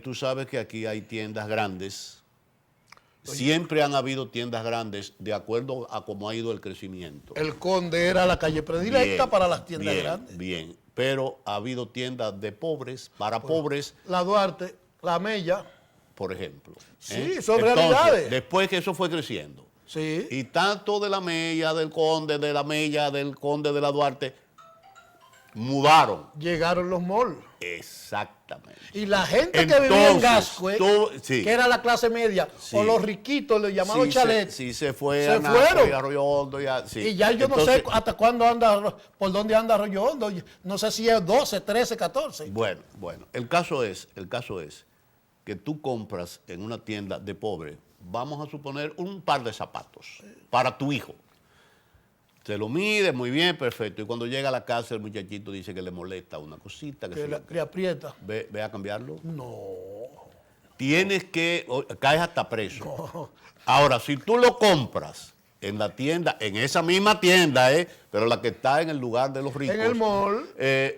Tú sabes que aquí hay tiendas grandes. Siempre han habido tiendas grandes de acuerdo a cómo ha ido el crecimiento. El Conde era la calle predilecta para las tiendas grandes. Bien, pero ha habido tiendas de pobres, para pobres. La Duarte, la Mella. Por ejemplo. Sí, son realidades. Después que eso fue creciendo. Sí. Y tanto de la Mella, del Conde, de la Mella, del Conde de la Duarte, mudaron. Llegaron los malls. Exactamente. Y la gente que vivía en Gascue, que era la clase media, o los riquitos, los llamados chalets, se fueron. Y Arroyo Hondo. Y ya yo no sé hasta cuándo anda, por dónde anda Arroyo Hondo. No sé si es 12, 13, 14. Bueno, el caso es que tú compras en una tienda de pobre, vamos a suponer un par de zapatos para tu hijo. Se lo mide muy bien, perfecto. Y cuando llega a la casa, el muchachito dice que le molesta una cosita. Que le aprieta. ¿Ve a cambiarlo? No. Tienes que, caes hasta preso. No. Ahora, si tú lo compras en la tienda, en esa misma tienda, pero la que está en el lugar de los ricos. En el mall.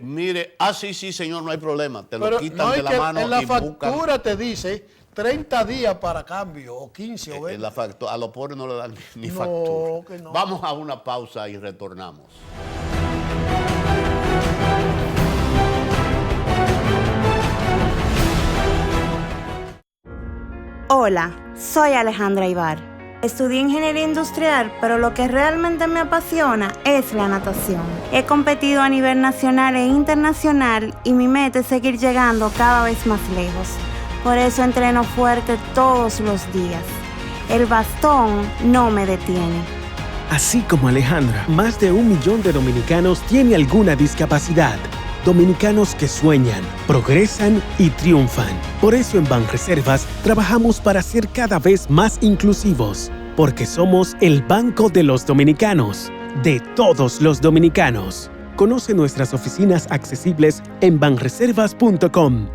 Mire, sí, señor, no hay problema. Te lo quitan de la mano. En la factura te dice 30 días para cambio, o 15 o 20. A los pobres no le dan ni factura. Que no. Vamos a una pausa y retornamos. Hola, soy Alejandra Ibar. Estudié ingeniería industrial, pero lo que realmente me apasiona es la natación. He competido a nivel nacional e internacional y mi meta es seguir llegando cada vez más lejos. Por eso entreno fuerte todos los días. El bastón no me detiene. Así como Alejandra, más de 1 millón de dominicanos tiene alguna discapacidad. Dominicanos que sueñan, progresan y triunfan. Por eso en Banreservas trabajamos para ser cada vez más inclusivos. Porque somos el banco de los dominicanos, de todos los dominicanos. Conoce nuestras oficinas accesibles en banreservas.com.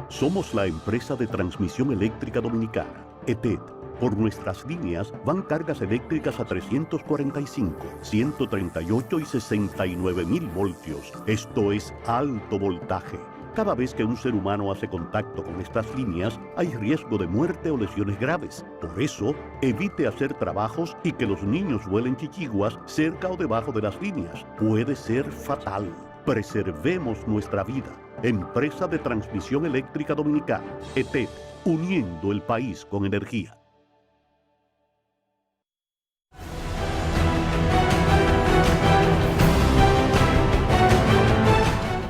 Somos la empresa de transmisión eléctrica dominicana, ETED. Por nuestras líneas van cargas eléctricas a 345, 138 y 69.000 voltios. Esto es alto voltaje. Cada vez que un ser humano hace contacto con estas líneas, hay riesgo de muerte o lesiones graves. Por eso, evite hacer trabajos y que los niños vuelen chichiguas cerca o debajo de las líneas. Puede ser fatal. Preservemos nuestra vida. Empresa de Transmisión Eléctrica Dominicana, ETED, uniendo el país con energía.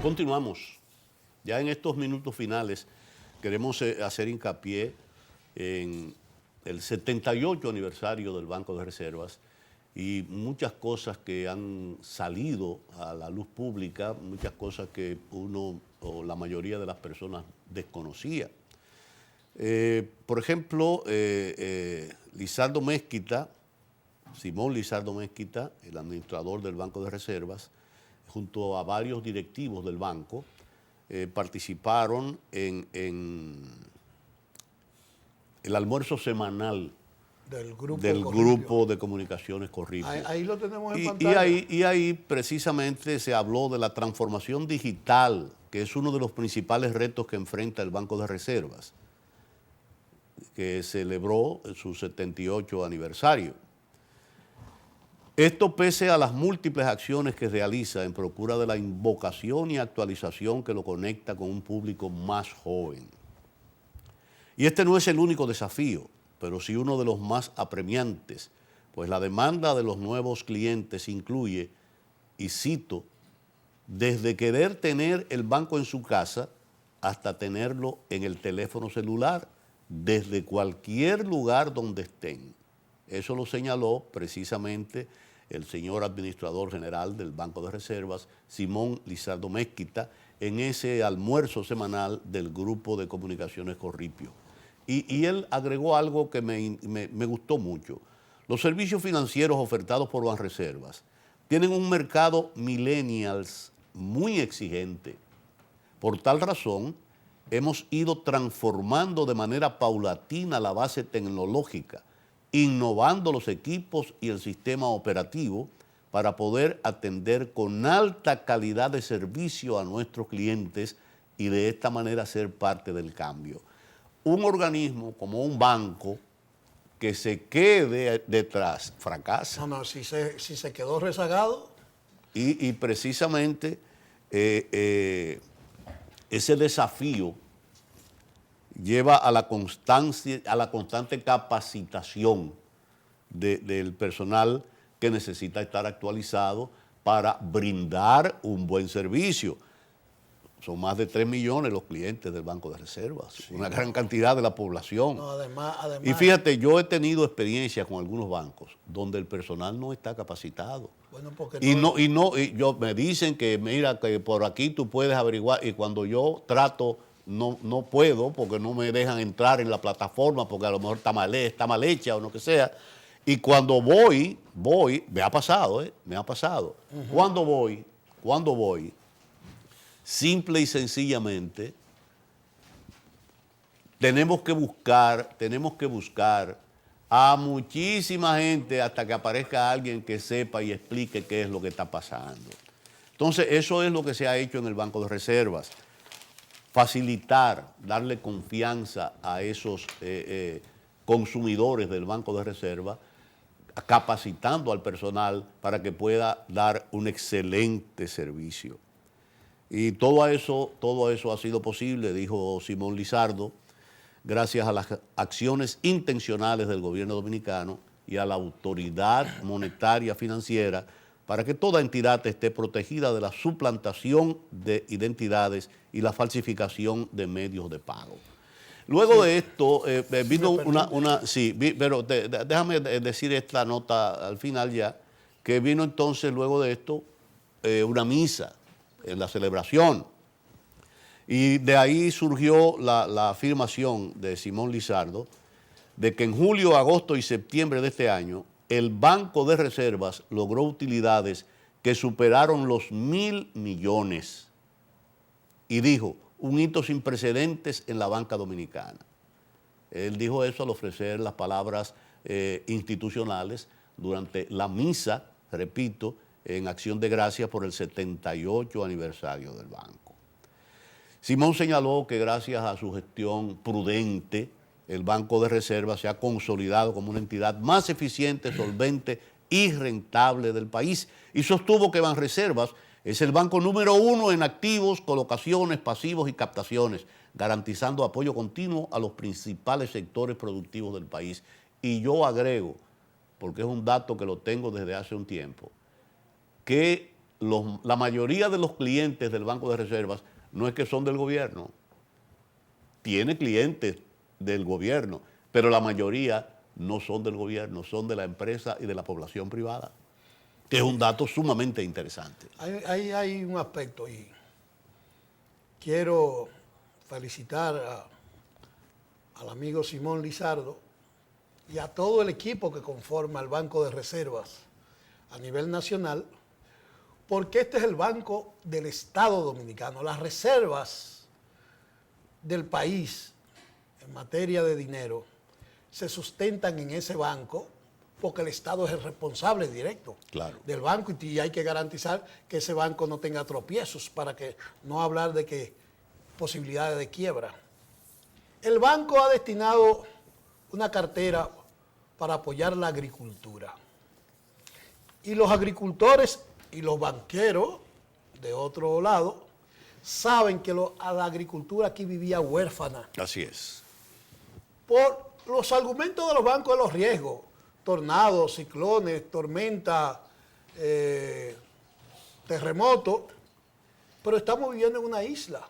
Continuamos. Ya en estos minutos finales queremos hacer hincapié en el 78 aniversario del Banco de Reservas y muchas cosas que han salido a la luz pública, muchas cosas que uno o la mayoría de las personas desconocía. Por ejemplo, Lizardo Mezquita, Simón Lizardo Mezquita, el administrador del Banco de Reservas, junto a varios directivos del banco, participaron en el almuerzo semanal del grupo de comunicaciones Corripio. Ahí lo tenemos en pantalla. Y ahí precisamente se habló de la transformación digital, que es uno de los principales retos que enfrenta el Banco de Reservas, que celebró su 78 aniversario. Esto pese a las múltiples acciones que realiza en procura de la invocación y actualización que lo conecta con un público más joven. Y este no es el único desafío, pero sí uno de los más apremiantes, pues la demanda de los nuevos clientes incluye, y cito, desde querer tener el banco en su casa hasta tenerlo en el teléfono celular, desde cualquier lugar donde estén. Eso lo señaló precisamente el señor administrador general del Banco de Reservas, Simón Lizardo Mezquita, en ese almuerzo semanal del grupo de comunicaciones Corripio. Y él agregó algo que me gustó mucho. Los servicios financieros ofertados por Banreservas tienen un mercado millennials muy exigente. Por tal razón, hemos ido transformando de manera paulatina la base tecnológica, innovando los equipos y el sistema operativo para poder atender con alta calidad de servicio a nuestros clientes y de esta manera ser parte del cambio. Un organismo como un banco que se quede detrás fracasa. No, si se quedó rezagado. Y precisamente ese desafío lleva a la constante capacitación del personal que necesita estar actualizado para brindar un buen servicio. Son más de 3 millones los clientes del Banco de Reservas, sí, una gran cantidad de la población. No, además, y fíjate, yo he tenido experiencias con algunos bancos donde el personal no está capacitado. Bueno, porque y me dicen que mira, que por aquí tú puedes averiguar, y cuando yo trato, no puedo, porque no me dejan entrar en la plataforma, porque a lo mejor está mal hecha o lo que sea. Y cuando voy, me ha pasado, me ha pasado. Cuando voy, simple y sencillamente, tenemos que buscar a muchísima gente hasta que aparezca alguien que sepa y explique qué es lo que está pasando. Entonces, eso es lo que se ha hecho en el Banco de Reservas. Facilitar, darle confianza a esos consumidores del Banco de Reserva, capacitando al personal para que pueda dar un excelente servicio. Y todo eso ha sido posible, dijo Simón Lizardo, gracias a las acciones intencionales del gobierno dominicano y a la autoridad monetaria financiera para que toda entidad esté protegida de la suplantación de identidades y la falsificación de medios de pago. Luego de esto, vino pero déjame decir esta nota al final ya, que vino entonces luego de esto una misa en la celebración. Y de ahí surgió la afirmación de Simón Lizardo de que en julio, agosto y septiembre de este año, el Banco de Reservas logró utilidades que superaron los 1.000 millones. Y dijo, un hito sin precedentes en la banca dominicana. Él dijo eso al ofrecer las palabras institucionales durante la misa, repito, en acción de gracias por el 78 aniversario del banco. Simón señaló que gracias a su gestión prudente, el Banco de Reservas se ha consolidado como una entidad más eficiente, solvente y rentable del país y sostuvo que Banreservas es el banco número 1 en activos, colocaciones, pasivos y captaciones, garantizando apoyo continuo a los principales sectores productivos del país. Y yo agrego, porque es un dato que lo tengo desde hace un tiempo, que la mayoría de los clientes del Banco de Reservas no es que son del gobierno, tiene clientes del gobierno, pero la mayoría no son del gobierno, son de la empresa y de la población privada, que es un dato sumamente interesante. Hay un aspecto y quiero felicitar al amigo Simón Lizardo y a todo el equipo que conforma el Banco de Reservas a nivel nacional, porque este es el Banco del Estado Dominicano. Las reservas del país en materia de dinero se sustentan en ese banco porque el Estado es el responsable directo del banco y hay que garantizar que ese banco no tenga tropiezos para que no hablar de que posibilidades de quiebra. El banco ha destinado una cartera para apoyar la agricultura. Y los agricultores y los banqueros, de otro lado, saben que la agricultura aquí vivía huérfana. Así es. Por los argumentos de los bancos de los riesgos, tornados, ciclones, tormenta, terremoto, pero estamos viviendo en una isla.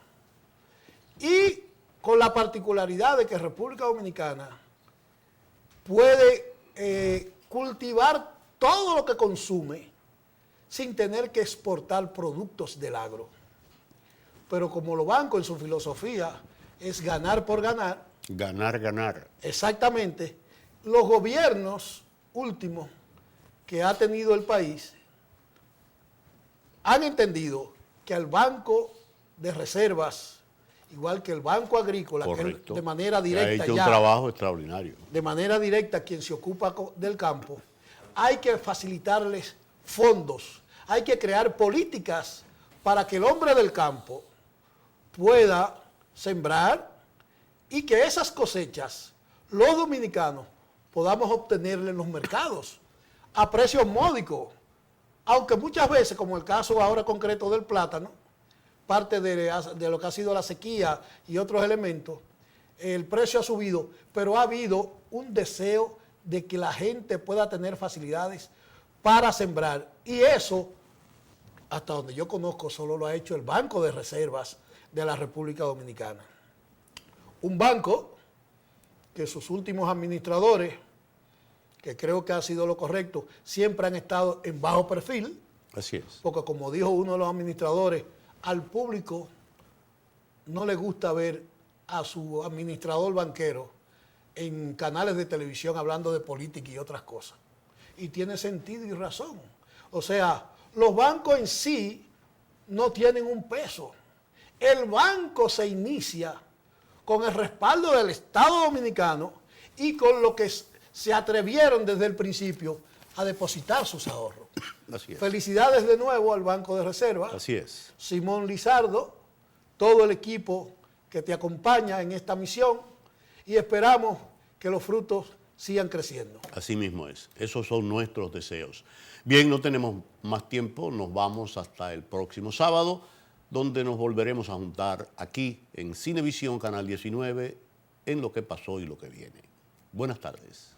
Y con la particularidad de que República Dominicana puede cultivar todo lo que consume sin tener que exportar productos del agro. Pero como los bancos en su filosofía es ganar por ganar. Ganar, ganar. Exactamente. Los gobiernos últimos que ha tenido el país han entendido que al Banco de Reservas, igual que el Banco Agrícola, correcto, que de manera directa ha hecho un trabajo extraordinario. De manera directa, quien se ocupa del campo, hay que facilitarles fondos, hay que crear políticas para que el hombre del campo pueda sembrar y que esas cosechas, los dominicanos, podamos obtenerle en los mercados a precios módicos, aunque muchas veces, como el caso ahora concreto del plátano, parte de lo que ha sido la sequía y otros elementos, el precio ha subido, pero ha habido un deseo de que la gente pueda tener facilidades para sembrar. Y eso, hasta donde yo conozco, solo lo ha hecho el Banco de Reservas de la República Dominicana. Un banco que sus últimos administradores, que creo que ha sido lo correcto, siempre han estado en bajo perfil. Así es. Porque como dijo uno de los administradores, al público no le gusta ver a su administrador banquero en canales de televisión hablando de política y otras cosas. Y tiene sentido y razón. O sea, los bancos en sí no tienen un peso. El banco se inicia con el respaldo del Estado Dominicano y con lo que se atrevieron desde el principio a depositar sus ahorros. Así es. Felicidades de nuevo al Banco de Reserva. Así es. Simón Lizardo, todo el equipo que te acompaña en esta misión y esperamos que los frutos sigan creciendo. Así mismo es. Esos son nuestros deseos. Bien, no tenemos más tiempo. Nos vamos hasta el próximo sábado, donde nos volveremos a juntar aquí en Cinevisión Canal 19 en Lo que pasó y lo que viene. Buenas tardes.